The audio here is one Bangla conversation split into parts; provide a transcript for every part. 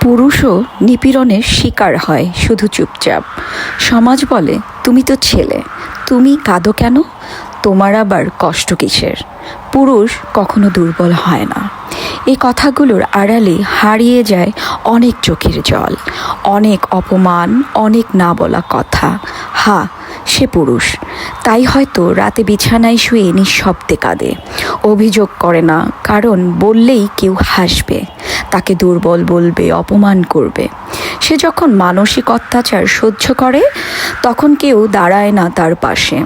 পুরুষও নিপীড়নের শিকার হয় শুধু চুপচাপ। সমাজ বলে, তুমি তো ছেলে, তুমি কাঁদো কেন, তোমার আবার কষ্ট কিসের। পুরুষ কখনো দুর্বল হয় না। এই কথাগুলোর আড়ালে হারিয়ে যায় অনেক চোখের জল, অনেক অপমান, অনেক না বলা কথা। সে পুরুষ, তাই হয়তো রাতে বিছানায় শুয়ে নিঃশব্দে কাঁদে। অভিযোগ করে না, কারণ বললেই কেউ হাসবে, তাকে দুর্বল বলবে, অপমান করবে। সে যখন মানসিক অত্যাচার সহ্য করে, তখন কেউ দাঁড়ায় না তার পাশে।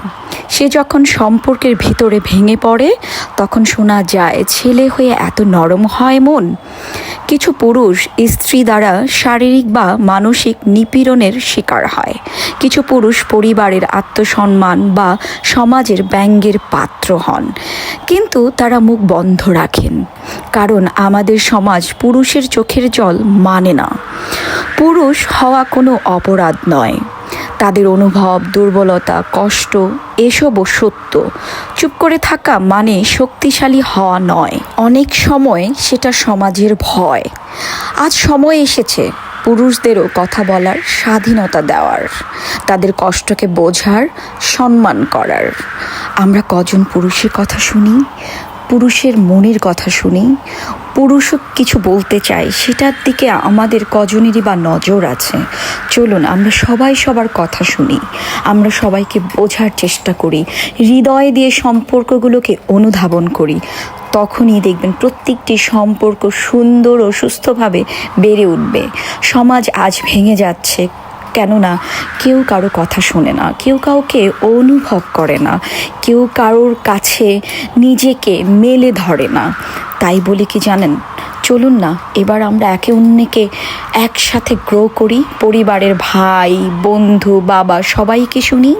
সে যখন সম্পর্কের ভিতরে ভেঙে পড়ে, তখন শোনা যায়, ছেলে হয়ে এত নরম হয় মন। কিছু পুরুষ স্ত্রী দ্বারা শারীরিক বা মানসিক নিপীড়নের শিকার হয়। কিছু পুরুষ পরিবারের আত্মসম্মান বা সমাজের ব্যঙ্গের পাত্র হন, কিন্তু তারা মুখ বন্ধ রাখেন, কারণ আমাদের সমাজ পুরুষের চোখের জল মানে না। পুরুষ হওয়া কোনো অপরাধ নয়। তাদের অনুভব, দুর্বলতা, কষ্ট এসবও সত্য। চুপ করে থাকা মানে শক্তিশালী হওয়া নয়, অনেক সময় সেটা সমাজের ভয়। আজ সময় এসেছে পুরুষদেরও কথা বলার, স্বাধীনতা দেওয়ার, তাদের কষ্টকে বোঝার, সম্মান করার। আমরা কজন পুরুষের কথা শুনি, পুরুষের মনের কথা শুনি, পুরুষও কিছু বলতে চায়, সেটার দিকে আমাদের কজনেরই বা নজর আছে। চলুন আমরা সবাই সবার কথা শুনি, আমরা সবাইকে বোঝার চেষ্টা করি, হৃদয় দিয়ে সম্পর্কগুলোকে অনুধাবন করি। তখনই দেখবেন প্রত্যেকটি সম্পর্ক সুন্দর ও সুস্থভাবে বেড়ে উঠবে। সমাজ আজ ভেঙে যাচ্ছে, কেননা কেউ কারো কথা শোনে না, কেউ কাউকে অনুভব করে না, কেউ কারোর কাছে নিজেকে মেলে ধরে না। তাই বলে কি জানেন, চলুন না এবার আমরা একে অন্যকে একসাথে গ্রো করি, পরিবারের ভাই, বন্ধু, বাবা সবাইকে শুনি।